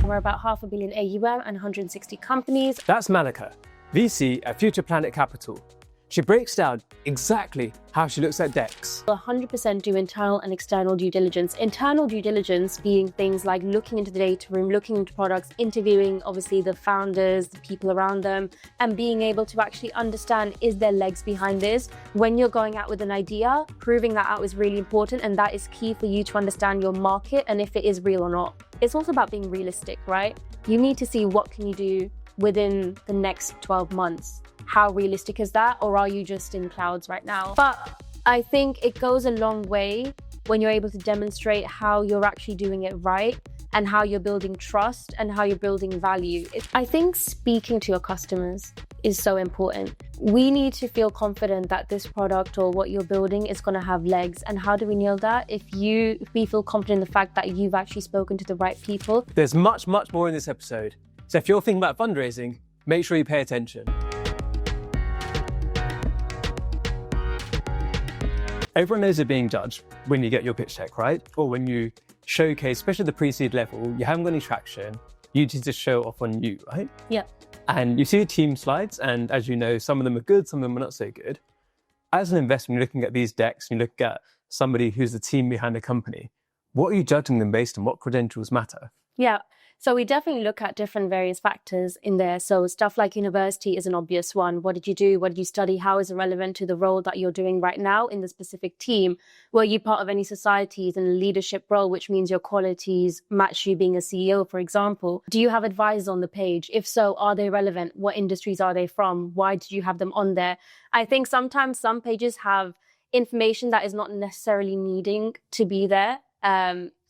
and we're about $500 million AUM and 160 companies. That's Malika, VC at Future Planet Capital. She breaks down exactly how she looks at decks. 100% do internal and external due diligence. Internal due diligence being things like looking into the data room, looking into products, interviewing obviously the founders, the people around them, and being able to actually understand, is there legs behind this? When you're going out with an idea, proving that out is really important, and that is key for you to understand your market and if it is real or not. It's also about being realistic, right? You need to see what can you do within the next 12 months. How realistic is that? Or are you just in clouds right now? But I think it goes a long way when you're able to demonstrate how you're actually doing it right and how you're building trust and how you're building value. I think speaking to your customers is so important. We need to feel confident that this product or what you're building is going to have legs. And how do we nail that? If we feel confident in the fact that you've actually spoken to the right people. There's much more in this episode. So if you're thinking about fundraising, make sure you pay attention. Everyone knows you're being judged when you get your pitch deck, right? Or when you showcase, especially the pre-seed level, you haven't got any traction, you need to show off on you, right? Yeah. And you see the team slides, and as you know, some of them are good, some of them are not so good. As an investor, when you're looking at these decks, you look at somebody who's the team behind a company, what are you judging them based on? What credentials matter? Yeah. So we definitely look at different various factors in there. So stuff like university is an obvious one. What did you do? What did you study? How is it relevant to the role that you're doing right now in the specific team? Were you part of any societies in a leadership role, which means your qualities match you being a CEO, for example? Do you have advisors on the page? If so, are they relevant? What industries are they from? Why did you have them on there? I think sometimes some pages have information that is not necessarily needing to be there.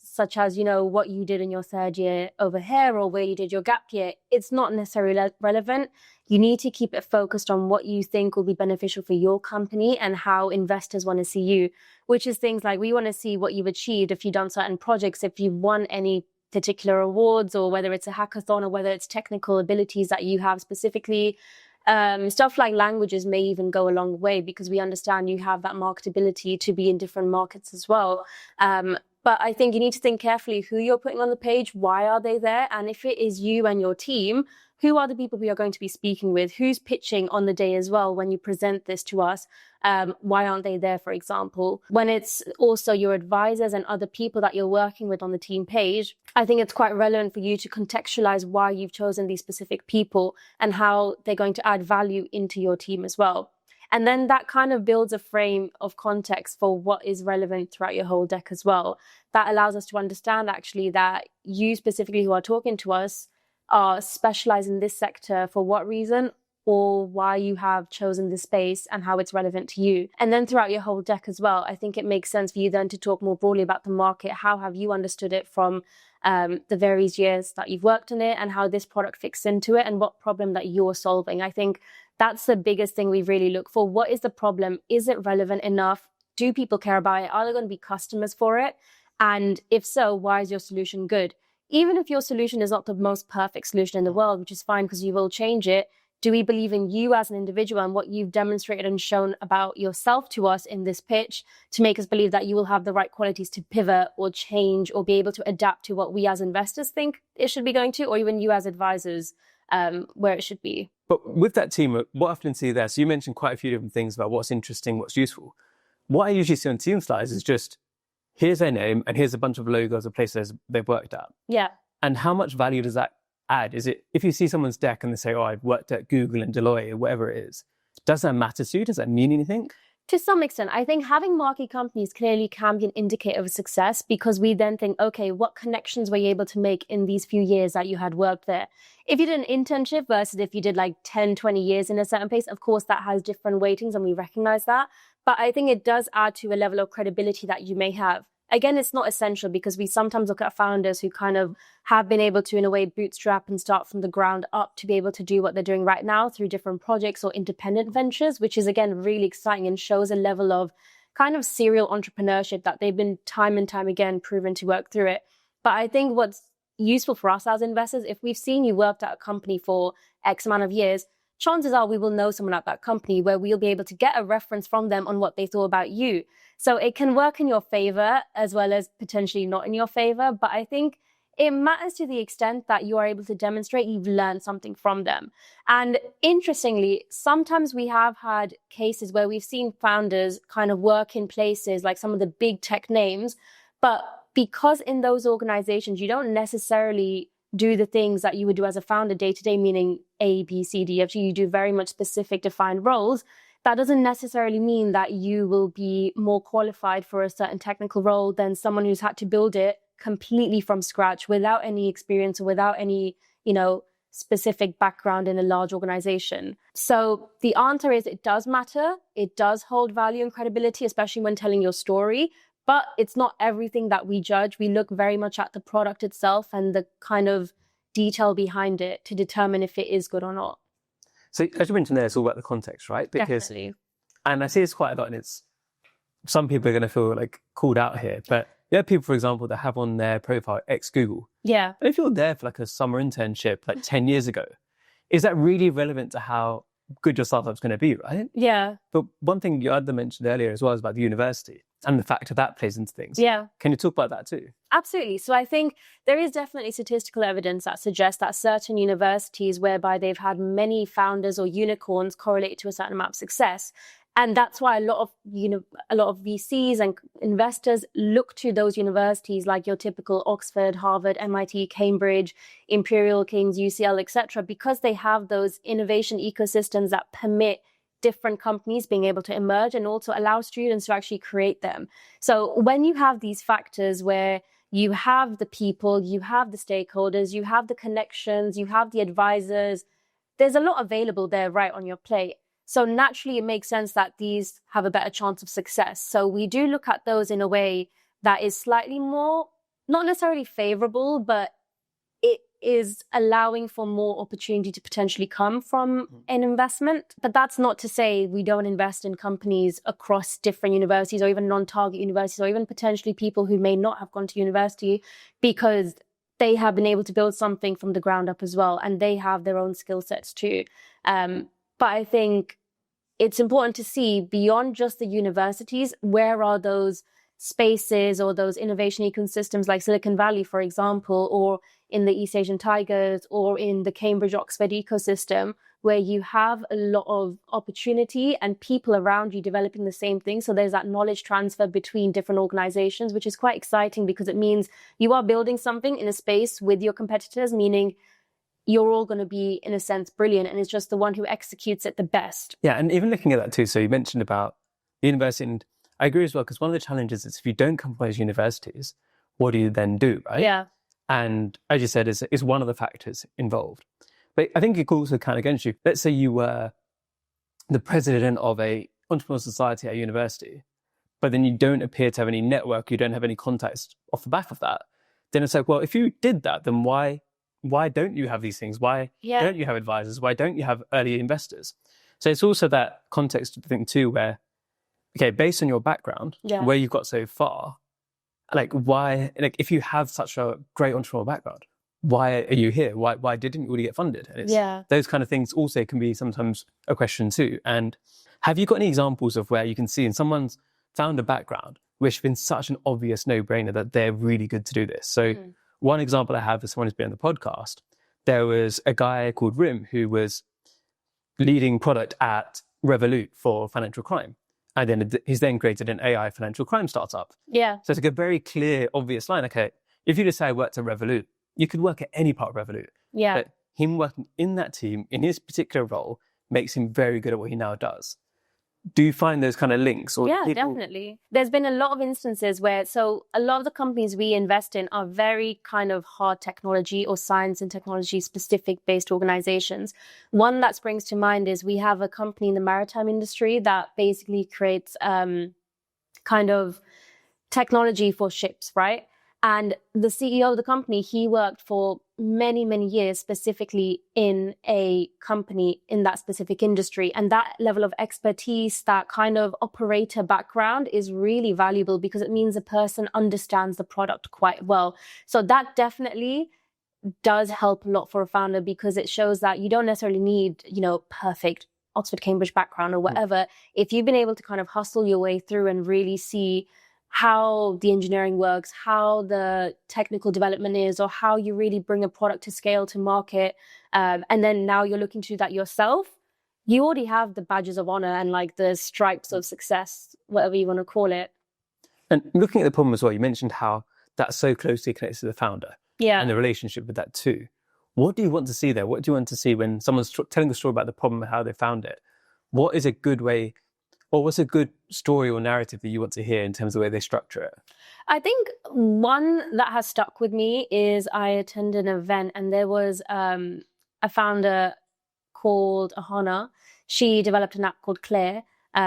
Such as, what you did in your third year over here or where you did your gap year. It's not necessarily relevant. You need to keep it focused on what you think will be beneficial for your company and how investors want to see you, which is things like we want to see what you've achieved, if you've done certain projects, if you've won any particular awards, or whether it's a hackathon or whether it's technical abilities that you have specifically. Stuff like languages may even go a long way because we understand you have that marketability to be in different markets as well. But I think you need to think carefully who you're putting on the page, why are they there? And if it is you and your team, who are the people we are going to be speaking with? Who's pitching on the day as well when you present this to us? Why aren't they there, for example? When it's also your advisors and other people that you're working with on the team page, I think it's quite relevant for you to contextualize why you've chosen these specific people and how they're going to add value into your team as well. And then that kind of builds a frame of context for what is relevant throughout your whole deck as well. That allows us to understand actually that you specifically who are talking to us are specialized in this sector for what reason or why you have chosen this space and how it's relevant to you. And then throughout your whole deck as well, I think it makes sense for you then to talk more broadly about the market. How have you understood it from the various years that you've worked on it and how this product fits into it and what problem that you're solving? I think that's the biggest thing we really look for. What is the problem? Is it relevant enough? Do people care about it? Are there going to be customers for it? And if so, why is your solution good? Even if your solution is not the most perfect solution in the world, which is fine because you will change it, do we believe in you as an individual and what you've demonstrated and shown about yourself to us in this pitch to make us believe that you will have the right qualities to pivot or change or be able to adapt to what we as investors think it should be going to, or even you as advisors, where it should be? But with that team, what I often see there, so you mentioned quite a few different things about what's interesting, what's useful. What I usually see on team slides is just, here's their name and here's a bunch of logos of places they've worked at. Yeah. And how much value does that add? Is it, if you see someone's deck and they say, oh, I've worked at Google and Deloitte or whatever it is, does that matter to you? Does that mean anything? To some extent, I think having marquee companies clearly can be an indicator of success because we then think, okay, what connections were you able to make in these few years that you had worked there? If you did an internship versus if you did like 10, 20 years in a certain place, of course, that has different weightings and we recognize that. But I think it does add to a level of credibility that you may have. Again, it's not essential because we sometimes look at founders who kind of have been able to, in a way, bootstrap and start from the ground up to be able to do what they're doing right now through different projects or independent ventures, which is, again, really exciting and shows a level of kind of serial entrepreneurship that they've been time and time again proven to work through it. But I think what's useful for us as investors, if we've seen you worked at a company for X amount of years, chances are we will know someone at that company where we'll be able to get a reference from them on what they thought about you. So it can work in your favor as well as potentially not in your favor. But I think It matters to the extent that you are able to demonstrate you've learned something from them. And interestingly, sometimes we have had cases where we've seen founders kind of work in places like some of the big tech names, but because in those organizations, you don't necessarily do the things that you would do as a founder day to day, meaning A, B, C, D, F, G, you do very much specific defined roles. That doesn't necessarily mean that you will be more qualified for a certain technical role than someone who's had to build it completely from scratch without any experience or without any, specific background in a large organization. So the answer is it does matter. It does hold value and credibility, especially when telling your story. But it's not everything that we judge. We look very much at the product itself and the kind of detail behind it to determine if it is good or not. So as you mentioned there, it's all about the context, right? Because, Definitely. and I see this quite a lot, and it's, some people are going to feel like called out here, but there are people, for example, that have on their profile ex-Google. Yeah. And if you're there for like a summer internship like 10 years ago, is that really relevant to how good your startup's going to be, right? Yeah. But one thing you had mentioned earlier as well is about the university and the factor that plays into things. Yeah. Can you talk about that too? Absolutely. So I think there is definitely statistical evidence that suggests that certain universities whereby they've had many founders or unicorns correlate to a certain amount of success. And that's why a lot of VCs and investors look to those universities like your typical Oxford, Harvard, MIT, Cambridge, Imperial, King's, UCL, etc., because they have those innovation ecosystems that permit different companies being able to emerge and also allow students to actually create them. So when you have these factors where you have the people, you have the stakeholders, you have the connections, you have the advisors, there's a lot available there right on your plate. So naturally, it makes sense that these have a better chance of success. So we do look at those in a way that is slightly more, not necessarily favorable, but it is allowing for more opportunity to potentially come from an investment. But that's not to say we don't invest in companies across different universities or even non-target universities or even potentially people who may not have gone to university because they have been able to build something from the ground up as well. And they have their own skill sets too. But I think it's important to see beyond just the universities, where are those spaces or those innovation ecosystems like Silicon Valley, for example, or in the East Asian Tigers or in the Cambridge Oxford ecosystem, where you have a lot of opportunity and people around you developing the same thing. So there's that knowledge transfer between different organizations, which is quite exciting because it means you are building something in a space with your competitors, meaning you're all going to be, in a sense, brilliant. And it's just the one who executes it the best. Yeah, and even looking at that too, so you mentioned about the university, and I agree as well, because one of the challenges is if you don't come from those universities, what do you then do, right? Yeah. And as you said, is one of the factors involved. But I think it could also count against you. Let's say you were the president of a entrepreneurial society at a university, but then you don't appear to have any network, you don't have any contacts off the back of that. Then it's like, well, if you did that, then why don't you have these things? Why don't you have advisors? Why don't you have early investors? So it's also that context thing too, where, okay, based on your background, where you've got so far, like why, like if you have such a great entrepreneurial background, why are you here? Why didn't you already get funded? And it's, those kind of things also can be sometimes a question too. And have you got any examples of where you can see in someone's found a background, which has been such an obvious no-brainer that they're really good to do this? So one example I have is someone who's been on the podcast. There was a guy called Rim who was leading product at Revolut for financial crime. And then he's then created an AI financial crime startup. Yeah. So it's like a very clear, obvious line. Okay, if you just say I worked at Revolut, you could work at any part of Revolut. Yeah. But him working in that team, in his particular role, makes him very good at what he now does. Do you find those kind of links? Or yeah, definitely. There's been a lot of instances where, so a lot of the companies we invest in are very kind of hard technology or science and technology specific based organizations. One that springs to mind is we have a company in the maritime industry that basically creates kind of technology for ships, right? And the CEO of the company, he worked for many, many years specifically in a company in that specific industry. And that level of expertise, that kind of operator background is really valuable because it means a person understands the product quite well. So that definitely does help a lot for a founder because it shows that you don't necessarily need, perfect Oxford, Cambridge background or whatever. If you've been able to kind of hustle your way through and really see how the engineering works, how the technical development is, or how you really bring a product to scale to market. And then now you're looking to do that yourself. You already have the badges of honor and like the stripes of success, whatever you want to call it. And looking at the problem as well, you mentioned how that's so closely connected to the founder and the relationship with that too. What do you want to see there? What do you want to see when someone's telling the story about the problem and how they found it? What is a good way, or what's a good story or narrative that you want to hear in terms of the way they structure it? I think one that has stuck with me is I attended an event and there was a founder called Ahana. She developed an app called Claire,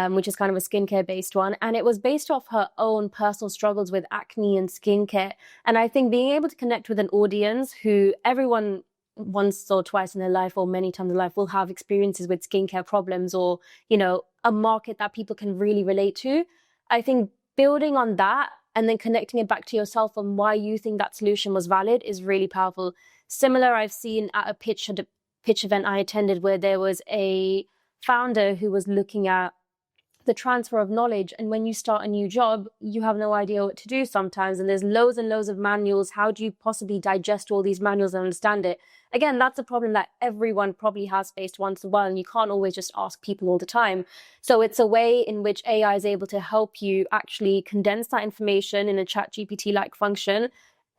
which is kind of a skincare based one. And it was based off her own personal struggles with acne and skincare. And I think being able to connect with an audience who everyone once or twice in their life or many times in life will have experiences with skincare problems or, you know, a market that people can really relate to. I think building on that and then connecting it back to yourself and why you think that solution was valid is really powerful. Similar, I've seen at a pitch event I attended where there was a founder who was looking at the transfer of knowledge. And when you start a new job, you have no idea what to do sometimes. And there's loads and loads of manuals. How do you possibly digest all these manuals and understand it? Again, that's a problem that everyone probably has faced once in a while. And you can't always just ask people all the time. So it's a way in which AI is able to help you actually condense that information in a ChatGPT-like function.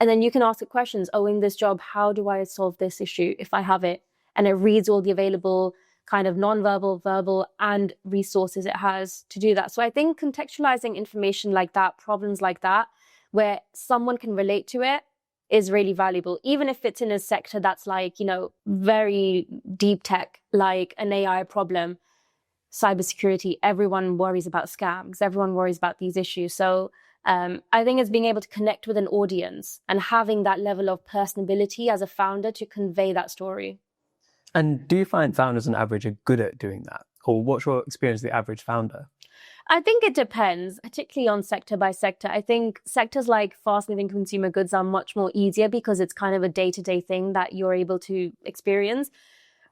And then you can ask it questions. Oh, in this job, how do I solve this issue if I have it? And it reads all the available kind of non-verbal, verbal, and resources it has to do that. So I think contextualizing information like that, problems like that, where someone can relate to it is really valuable, even if it's in a sector that's like, you know, very deep tech, like an AI problem, cybersecurity. Everyone worries about scams. Everyone worries about these issues. So I think it's being able to connect with an audience and having that level of personability as a founder to convey that story. And do you find founders on average are good at doing that? Or what's your experience of the average founder? I think it depends, particularly on sector by sector. I think sectors like fast-moving consumer goods are much more easier because it's kind of a day-to-day thing that you're able to experience.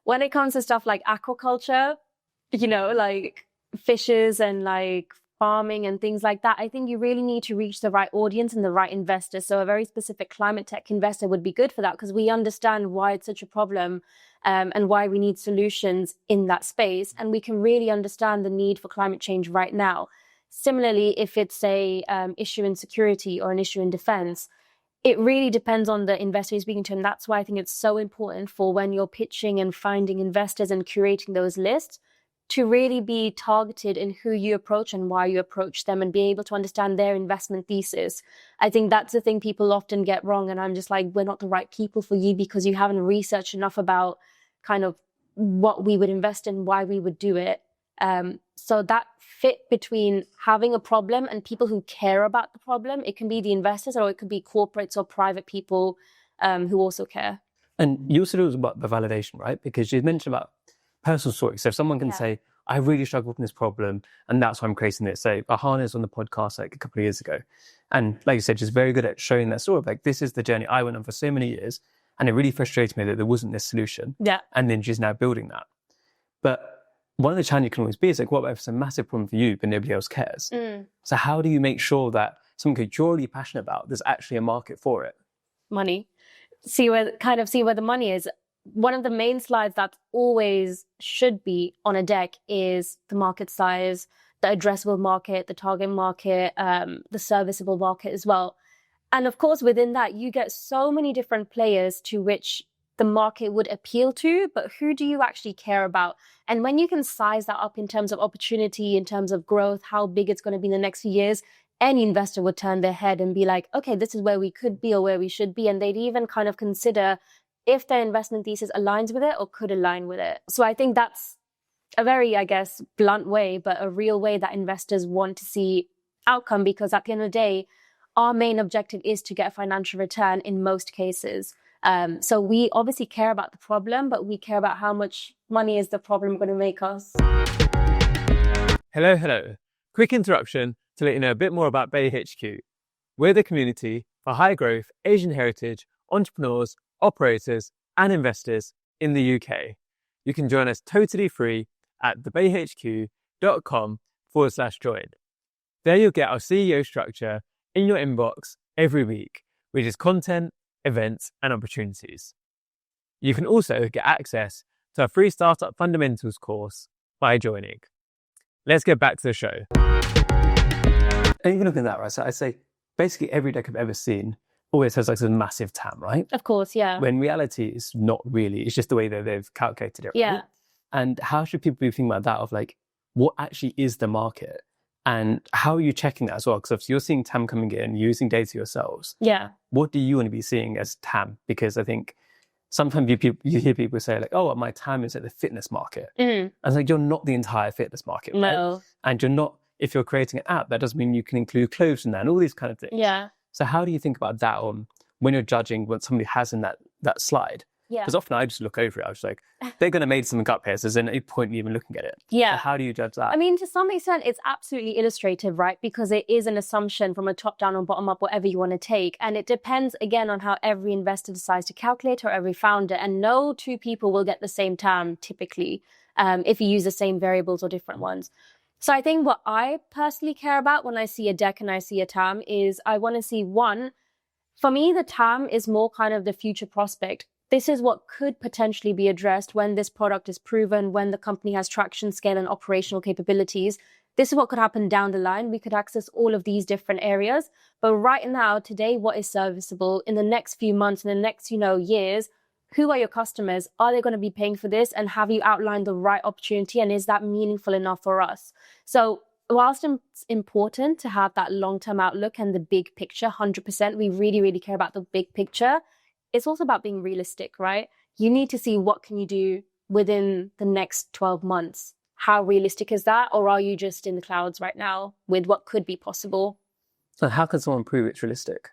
When it comes to stuff like aquaculture, you know, like fishes and like farming and things like that, I think you really need to reach the right audience and the right investor. So a very specific climate tech investor would be good for that because we understand why it's such a problem and why we need solutions in that space. And we can really understand the need for climate change right now. Similarly, if it's a issue in security or an issue in defense, it really depends on the investor you're speaking to. And that's why I think it's so important for when you're pitching and finding investors and curating those lists to really be targeted in who you approach and why you approach them and be able to understand their investment thesis. I think that's the thing people often get wrong. And I'm just like, we're not the right people for you because you haven't researched enough about kind of what we would invest in, why we would do it. So that fit between having a problem and people who care about the problem, it can be the investors or it could be corporates or private people who also care. And you also do about the validation, right? Because you mentioned about personal stories. So if someone can say, I really struggle with this problem and that's why I'm creating this. So Ahana's on the podcast like a couple of years ago. And like you said, she's very good at showing that story. Like, this is the journey I went on for so many years. And it really frustrated me that there wasn't this solution. Yeah. And then she's now building that. But one of the challenges can always be is like, what if it's a massive problem for you, but nobody else cares? So how do you make sure that something you're really passionate about, there's actually a market for it? Money. See where the money is. One of the main slides that always should be on a deck is the market size, the addressable market, the target market, the serviceable market as well. And of course, within that, you get so many different players to which the market would appeal to, but who do you actually care about? And when you can size that up in terms of opportunity, in terms of growth, how big it's going to be in the next few years, any investor would turn their head and be like, okay, this is where we could be or where we should be. And they'd even kind of consider if their investment thesis aligns with it or could align with it. So I think that's a very, I guess, blunt way, but a real way that investors want to see outcome, because at the end of the day, our main objective is to get a financial return in most cases. So we obviously care about the problem, but we care about how much money is the problem going to make us. Hello. Quick interruption to let you know a bit more about Bay HQ. We're the community for high growth Asian heritage entrepreneurs, operators, and investors in the UK. You can join us totally free at thebayhq.com/join. There you'll get our CEO structure in your inbox every week, which is content, events, and opportunities. You can also get access to our free Startup Fundamentals course by joining. Let's get back to the show. And even looking at that, right? So I'd say basically every deck I've ever seen always has like a massive TAM, right? Of course, yeah. When reality is not really, it's just the way that they've calculated it. Right? Yeah. And how should people be thinking about that of like, what actually is the market? And how are you checking that as well? Because obviously you're seeing TAM coming in, using data yourselves. Yeah. What do you want to be seeing as TAM? Because I think sometimes you hear people say like, oh, my TAM is at the fitness market. And it's like, you're not the entire fitness market, right? No. And you're not, if you're creating an app, that doesn't mean you can include clothes in that and all these kind of things. Yeah. So how do you think about that on when you're judging what somebody has in that slide? Yeah. Because often I just look over it. I was like, they're going to make something up here. So there's no point in even looking at it. Yeah. So how do you judge that? I mean, to some extent, it's absolutely illustrative, right? Because it is an assumption from a top down or bottom up, whatever you want to take. And it depends, again, on how every investor decides to calculate or every founder. And no two people will get the same TAM typically if you use the same variables or different ones. So I think what I personally care about when I see a deck and I see a TAM is I want to see one, for me, the TAM is more kind of the future prospect. This is what could potentially be addressed when this product is proven, when the company has traction, scale, and operational capabilities. This is what could happen down the line. We could access all of these different areas. But right now, today, what is serviceable in the next few months, in the next, years? Who are your customers? Are they going to be paying for this? And have you outlined the right opportunity? And is that meaningful enough for us? So whilst it's important to have that long-term outlook and the big picture, 100%, we really, really care about the big picture. It's also about being realistic, right? You need to see what can you do within the next 12 months. How realistic is that? Or are you just in the clouds right now with what could be possible? So how can someone prove it's realistic?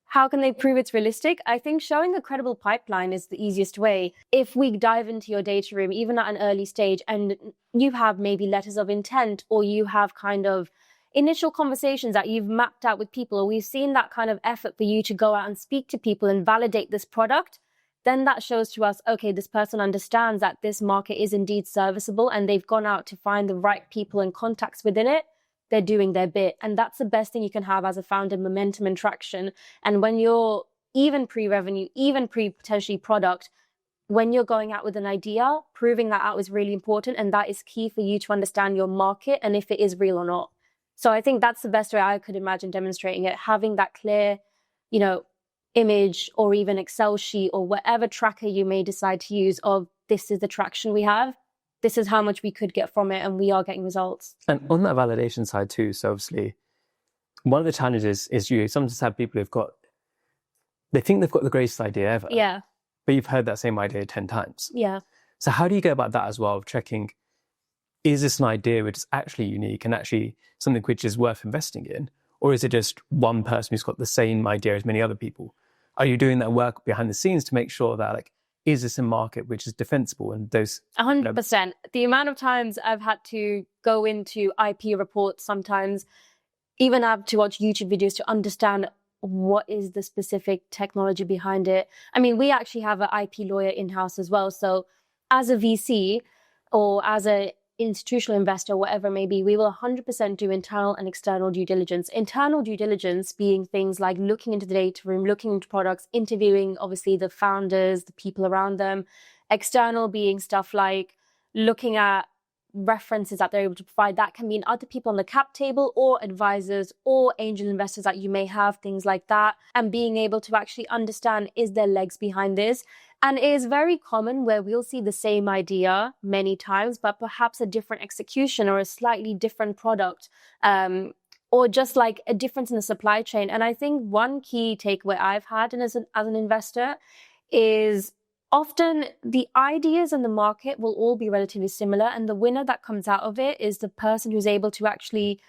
How can they prove it's realistic? I think showing a credible pipeline is the easiest way. If we dive into your data room, even at an early stage, and you have maybe letters of intent, or you have kind of initial conversations that you've mapped out with people, or we've seen that kind of effort for you to go out and speak to people and validate this product, then that shows to us, okay, this person understands that this market is indeed serviceable and they've gone out to find the right people and contacts within it. They're doing their bit. And that's the best thing you can have as a founder, momentum and traction. And when you're even pre-revenue, even pre-potentially product, when you're going out with an idea, proving that out is really important. And that is key for you to understand your market and if it is real or not. So I think that's the best way I could imagine demonstrating it, having that clear, image or even Excel sheet or whatever tracker you may decide to use of this is the traction we have, this is how much we could get from it, and we are getting results. And on that validation side too, so obviously one of the challenges is you sometimes have people they think they've got the greatest idea ever. Yeah. But you've heard that same idea 10 times. Yeah. So how do you go about that as well, checking, is this an idea which is actually unique and actually something which is worth investing in? Or is it just one person who's got the same idea as many other people? Are you doing that work behind the scenes to make sure that is this a market which is defensible and those 100%. The amount of times I've had to go into IP reports sometimes, even have to watch YouTube videos to understand what is the specific technology behind it. I mean, we actually have an IP lawyer in-house as well. So as a VC or as an institutional investor, whatever it may be, we will 100% do internal and external due diligence. Internal due diligence being things like looking into the data room, looking into products, interviewing, obviously, the founders, the people around them. External being stuff like looking at references that they're able to provide. That can mean other people on the cap table or advisors or angel investors that you may have, things like that. And being able to actually understand, is there legs behind this? And it is very common where we'll see the same idea many times, but perhaps a different execution or a slightly different product, or just like a difference in the supply chain. And I think one key takeaway I've had as an investor is often the ideas in the market will all be relatively similar. And the winner that comes out of it is the person who's able to actually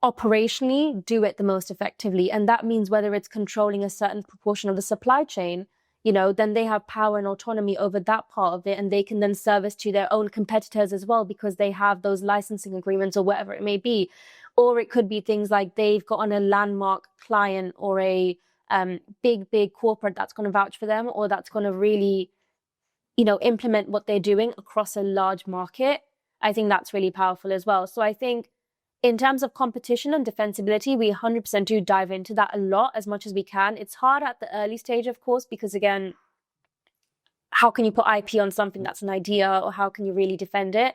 operationally do it the most effectively. And that means whether it's controlling a certain proportion of the supply chain, then they have power and autonomy over that part of it. And they can then service to their own competitors as well because they have those licensing agreements or whatever it may be. Or it could be things like they've got on a landmark client or a big corporate that's going to vouch for them or that's going to really, implement what they're doing across a large market. I think that's really powerful as well. So I think in terms of competition and defensibility, we 100% do dive into that a lot, as much as we can. It's hard at the early stage, of course, because again, how can you put IP on something that's an idea, or how can you really defend it?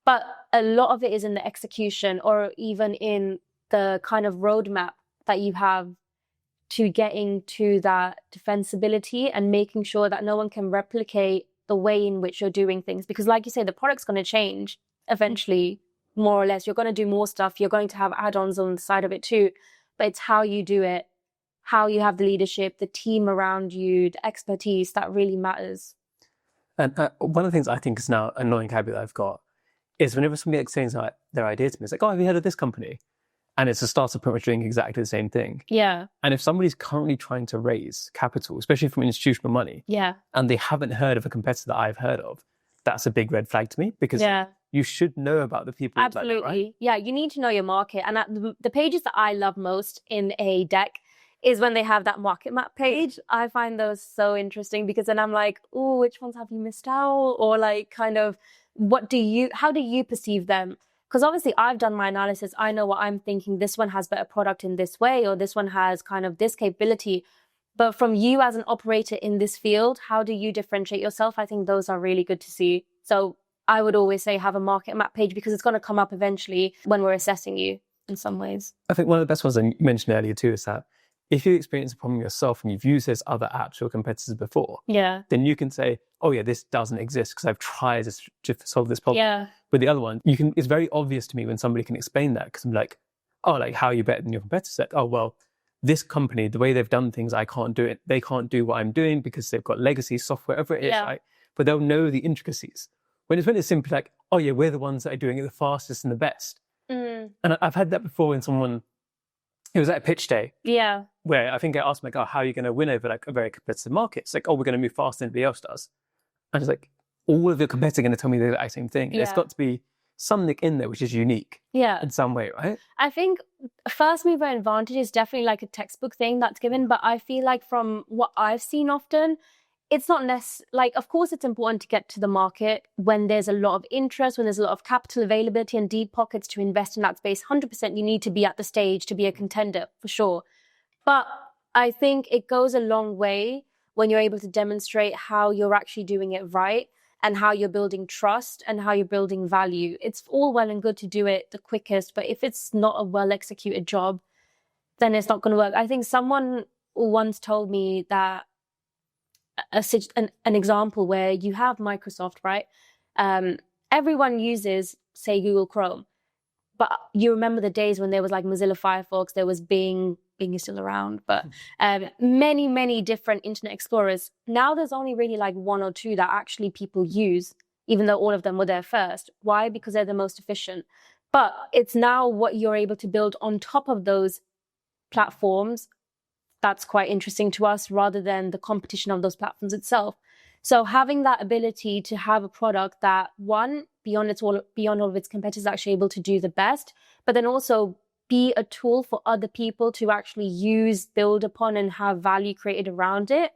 But a lot of it is in the execution, or even in the kind of roadmap that you have to getting to that defensibility and making sure that no one can replicate the way in which you're doing things. Because like you say, the product's going to change eventually, more or less. You're going to do more stuff. You're going to have add-ons on the side of it too. But it's how you do it, how you have the leadership, the team around you, the expertise that really matters. And one of the things I think is now an annoying habit that I've got is whenever somebody explains their idea to me, it's like, oh, have you heard of this company? And it's a startup pretty much doing exactly the same thing. Yeah. And if somebody's currently trying to raise capital, especially from institutional money, and they haven't heard of a competitor that I've heard of, that's a big red flag to me, because you should know about the people. Absolutely. Like that, right? Yeah, you need to know your market. And the pages that I love most in a deck is when they have that market map page. I find those so interesting, because then I'm like, oh, which ones have you missed out? Or like kind of, how do you perceive them? Because obviously I've done my analysis. I know what I'm thinking. This one has better product in this way, or this one has kind of this capability. But from you as an operator in this field, how do you differentiate yourself? I think those are really good to see. So I would always say have a market map page, because it's going to come up eventually when we're assessing you in some ways. I think one of the best ones I mentioned earlier too is that if you experience a problem yourself and you've used this other apps or competitors before, then you can say, oh yeah, this doesn't exist because I've tried to solve this problem. Yeah. With the other one, it's very obvious to me when somebody can explain that, because I'm like, oh, like, how are you better than your competitors? Like, oh, well, this company, the way they've done things, I can't do it. They can't do what I'm doing because they've got legacy software, whatever it is, right? But they'll know the intricacies. When it's simply like, oh yeah, we're the ones that are doing it the fastest and the best. And I've had that before when someone, it was at a pitch day. Yeah. Where I think I asked them, like, oh, how are you going to win over like a very competitive market? It's like, oh, we're going to move faster than anybody else does. And it's like, all of your competitors are going to tell me the exact same thing. There's got to be something in there which is unique in some way, right? I think first mover advantage is definitely like a textbook thing that's given. But I feel like from what I've seen often, it's not like, of course, it's important to get to the market when there's a lot of interest, when there's a lot of capital availability and deep pockets to invest in that space. 100% you need to be at the stage to be a contender, for sure. But I think it goes a long way when you're able to demonstrate how you're actually doing it right, and how you're building trust and how you're building value. It's all well and good to do it the quickest, but if it's not a well-executed job, then it's not going to work. I think someone once told me that an example where you have Microsoft, right? Everyone uses, say, Google Chrome. But you remember the days when there was like Mozilla Firefox, there was Bing is still around, but many, many different Internet Explorers. Now there's only really like one or two that actually people use, even though all of them were there first. Why? Because they're the most efficient. But it's now what you're able to build on top of those platforms that's quite interesting to us, rather than the competition of those platforms itself. So having that ability to have a product that, one, beyond all of its competitors, actually able to do the best, but then also be a tool for other people to actually use, build upon, and have value created around it.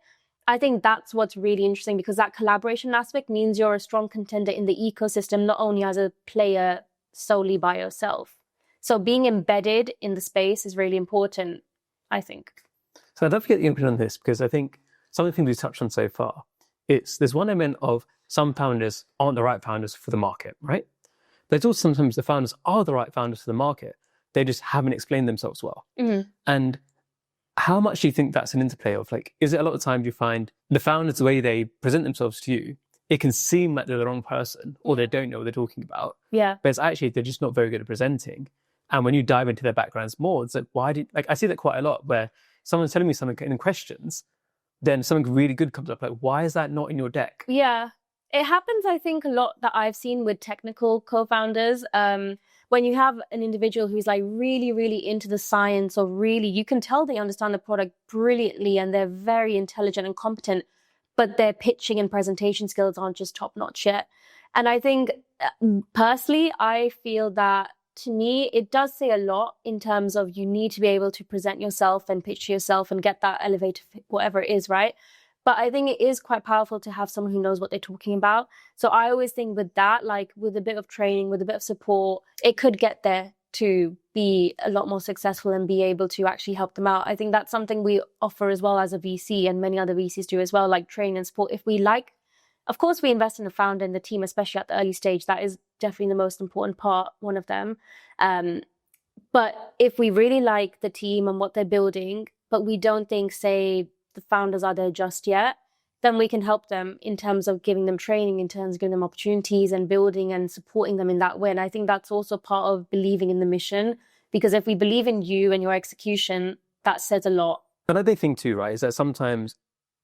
I think that's what's really interesting, because that collaboration aspect means you're a strong contender in the ecosystem, not only as a player solely by yourself. So being embedded in the space is really important, I think. So I'd love to get your input on this, because I think some of the things we've touched on so far, there's one element of some founders aren't the right founders for the market, right? There's also sometimes the founders are the right founders for the market. They just haven't explained themselves well. And how much do you think that's an interplay of, like, is it a lot of times you find the founders, the way they present themselves to you, it can seem like they're the wrong person, or they don't know what they're talking about. Yeah. But it's actually, they're just not very good at presenting. And when you dive into their backgrounds more, it's like, I see that quite a lot, where someone's telling me something in questions, then something really good comes up. Like, why is that not in your deck? Yeah. It happens, I think, a lot that I've seen with technical co-founders. When you have an individual who's like really, really into the science, or really, you can tell they understand the product brilliantly and they're very intelligent and competent, but their pitching and presentation skills aren't just top notch yet. And I think personally, I feel that, to me, it does say a lot in terms of you need to be able to present yourself and pitch yourself and get that elevator, whatever it is, right? But I think it is quite powerful to have someone who knows what they're talking about. So I always think with that, like with a bit of training, with a bit of support, it could get there. to be a lot more successful and be able to actually help them out. I think that's something we offer as well as a VC, and many other VCs do as well, like training and support. If we like, of course, we invest in the founder and the team, especially at the early stage. That is definitely the most important part, one of them. But if we really like the team and what they're building, but we don't think, say, the founders are there just yet, then we can help them in terms of giving them training, in terms of giving them opportunities and building and supporting them in that way. And I think that's also part of believing in the mission, because if we believe in you and your execution, that says a lot. Another big thing too, right, is that sometimes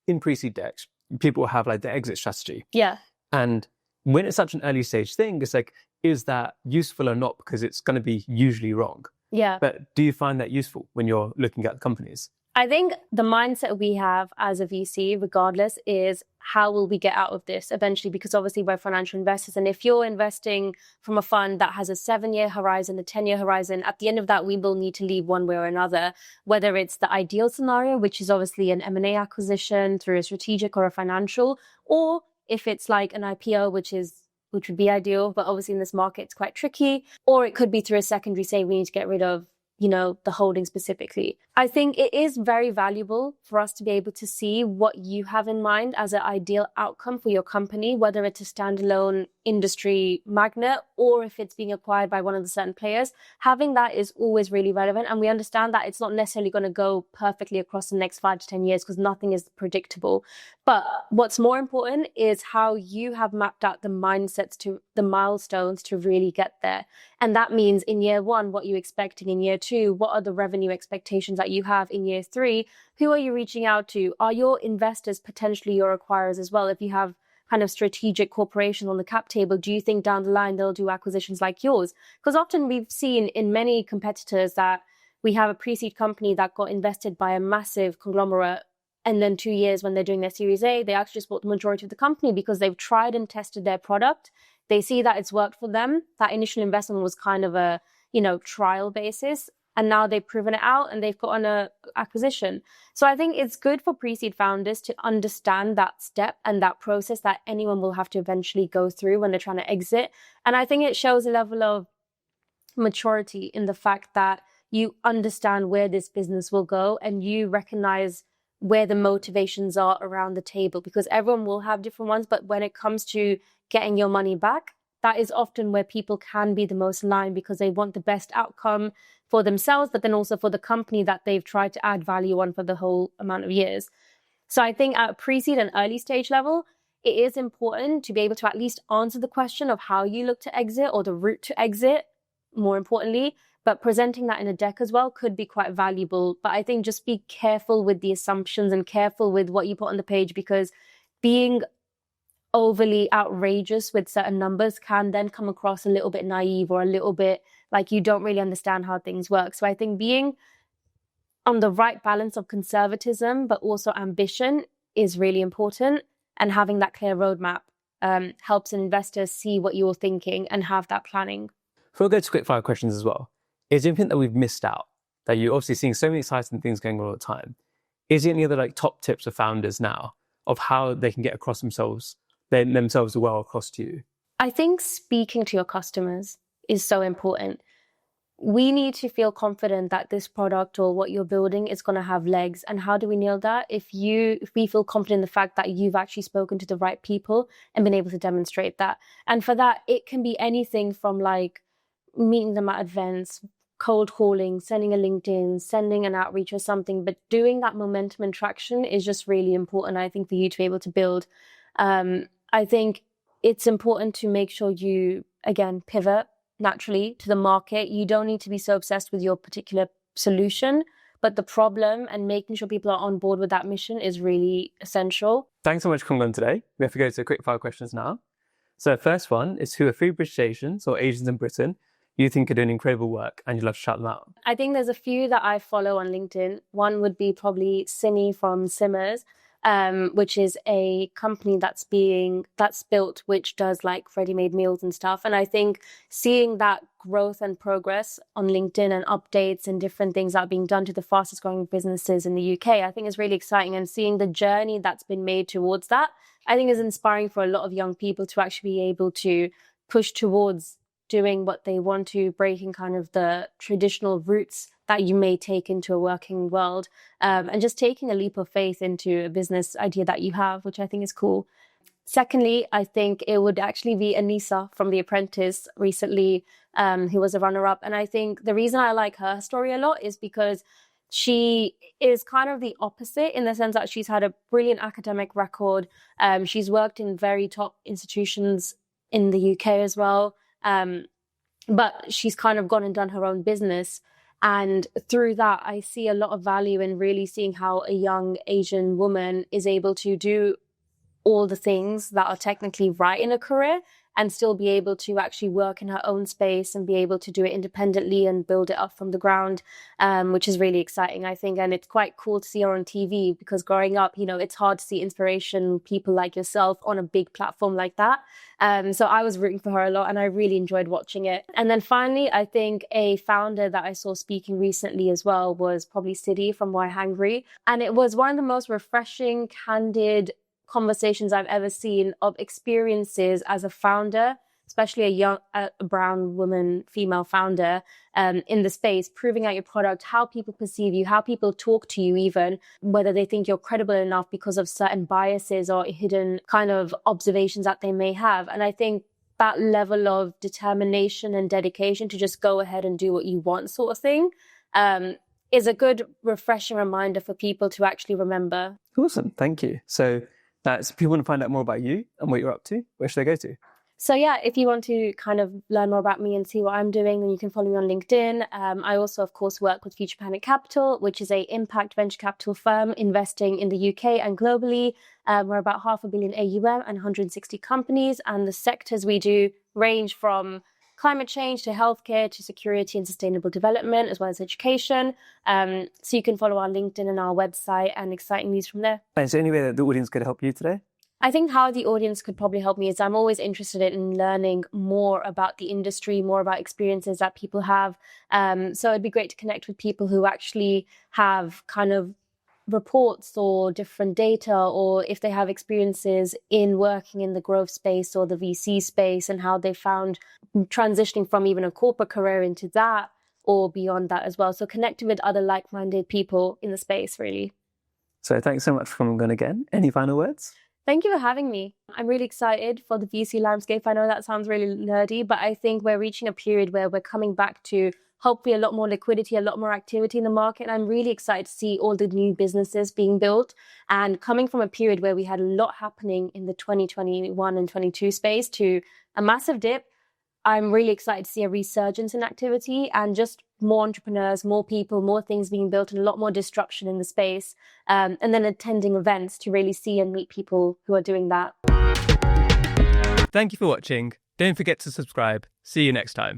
in pre-seed decks, people have like the exit strategy. Yeah. And when it's such an early stage thing, it's like, is that useful or not? Because it's going to be usually wrong. Yeah. But do you find that useful when you're looking at companies? I think the mindset we have as a VC, regardless, is how will we get out of this eventually? Because obviously we're financial investors. And if you're investing from a fund that has a 7-year horizon, a 10-year horizon, at the end of that, we will need to leave one way or another, whether it's the ideal scenario, which is obviously an M&A acquisition through a strategic or a financial, or if it's like an IPO, which would be ideal, but obviously in this market, it's quite tricky. Or it could be through a secondary, say we need to get rid of, the holding specifically. I think it is very valuable for us to be able to see what you have in mind as an ideal outcome for your company, whether it's a standalone industry magnet or if it's being acquired by one of the certain players. Having that is always really relevant. And we understand that it's not necessarily going to go perfectly across the next 5 to 10 years because nothing is predictable. But what's more important is how you have mapped out the mindsets to the milestones to really get there. And that means in year 1, what you're expecting, in year 2, what are the revenue expectations that you have in year 3? Who are you reaching out to? Are your investors potentially your acquirers as well? If you have kind of strategic corporations on the cap table, do you think down the line they'll do acquisitions like yours? Because often we've seen in many competitors that we have a pre-seed company that got invested by a massive conglomerate, and then 2 years when they're doing their Series A, they actually just bought the majority of the company because they've tried and tested their product. They see that it's worked for them. That initial investment was kind of a, trial basis. And now they've proven it out and they've gotten an acquisition. So I think it's good for pre-seed founders to understand that step and that process that anyone will have to eventually go through when they're trying to exit. And I think it shows a level of maturity in the fact that you understand where this business will go and you recognize where the motivations are around the table, because everyone will have different ones. But when it comes to getting your money back, that is often where people can be the most aligned because they want the best outcome for themselves, but then also for the company that they've tried to add value on for the whole amount of years. So I think at a pre-seed and early stage level, it is important to be able to at least answer the question of how you look to exit or the route to exit, more importantly. But presenting that in a deck as well could be quite valuable. But I think just be careful with the assumptions and careful with what you put on the page, because being overly outrageous with certain numbers can then come across a little bit naive or a little bit like you don't really understand how things work. So I think being on the right balance of conservatism but also ambition is really important, and having that clear roadmap helps an investor see what you're thinking and have that planning. Before we go to quick fire questions as well, is there anything that we've missed out, that you're obviously seeing so many exciting things going on all the time? Is there any other top tips for founders now of how they can get across themselves well across to you? I think speaking to your customers is so important. We need to feel confident that this product or what you're building is going to have legs. And how do we nail that? If we feel confident in the fact that you've actually spoken to the right people and been able to demonstrate that. And for that, it can be anything from meeting them at events, cold calling, sending a LinkedIn, sending an outreach or something. But doing that momentum and traction is just really important, I think, for you to be able to build. I think it's important to make sure you, again, pivot naturally to the market. You don't need to be so obsessed with your particular solution, but the problem and making sure people are on board with that mission is really essential. Thanks so much for coming on today. We have to go to quick fire questions now. So the first one is, who are 3 British Asians or Asians in Britain you think are doing incredible work and you'd love to shout them out? I think there's a few that I follow on LinkedIn. One would be probably Simi from Simmers, which is a company that's built, which does ready-made meals and stuff. And I think seeing that growth and progress on LinkedIn and updates and different things that are being done to the fastest growing businesses in the UK, I think is really exciting. And seeing the journey that's been made towards that, I think is inspiring for a lot of young people to actually be able to push towards doing what they want to, breaking kind of the traditional routes that you may take into a working world, and just taking a leap of faith into a business idea that you have, which I think is cool. Secondly, I think it would actually be Anissa from The Apprentice recently, who was a runner-up. And I think the reason I like her story a lot is because she is kind of the opposite in the sense that she's had a brilliant academic record. She's worked in very top institutions in the UK as well. But she's kind of gone and done her own business. And through that, I see a lot of value in really seeing how a young Asian woman is able to do all the things that are technically right in a career and still be able to actually work in her own space and be able to do it independently and build it up from the ground, which is really exciting, I think. And it's quite cool to see her on TV because growing up, it's hard to see inspiration, people like yourself on a big platform like that. So I was rooting for her a lot and I really enjoyed watching it. And then finally, I think a founder that I saw speaking recently as well was probably Sidi from Why Hungry. And it was one of the most refreshing, candid conversations I've ever seen of experiences as a founder, especially a brown woman, female founder in the space, proving out your product, how people perceive you, how people talk to you even, whether they think you're credible enough because of certain biases or hidden kind of observations that they may have. And I think that level of determination and dedication to just go ahead and do what you want sort of thing is a good, refreshing reminder for people to actually remember. Awesome. Thank you. So if people want to find out more about you and what you're up to, where should they go to? So yeah, if you want to kind of learn more about me and see what I'm doing, then you can follow me on LinkedIn. I also, of course, work with Future Planet Capital, which is a impact venture capital firm investing in the UK and globally. We're about 500 million AUM and 160 companies. And the sectors we do range from climate change to healthcare to security and sustainable development, as well as education. So you can follow our LinkedIn and our website and exciting news from there. Is there any way that the audience could help you today? I think how the audience could probably help me is I'm always interested in learning more about the industry, more about experiences that people have. So it'd be great to connect with people who actually have kind of reports or different data, or if they have experiences in working in the growth space or the VC space and how they found transitioning from even a corporate career into that or beyond that as well. So connecting with other like-minded people in the space, really. So thanks so much for coming on again. Any final words? Thank you for having me. I'm really excited for the VC landscape. I know that sounds really nerdy, but I think we're reaching a period where we're coming back to hopefully a lot more liquidity, a lot more activity in the market. And I'm really excited to see all the new businesses being built. And coming from a period where we had a lot happening in the 2021 and 22 space to a massive dip, I'm really excited to see a resurgence in activity and just more entrepreneurs, more people, more things being built, and a lot more disruption in the space. And then attending events to really see and meet people who are doing that. Thank you for watching. Don't forget to subscribe. See you next time.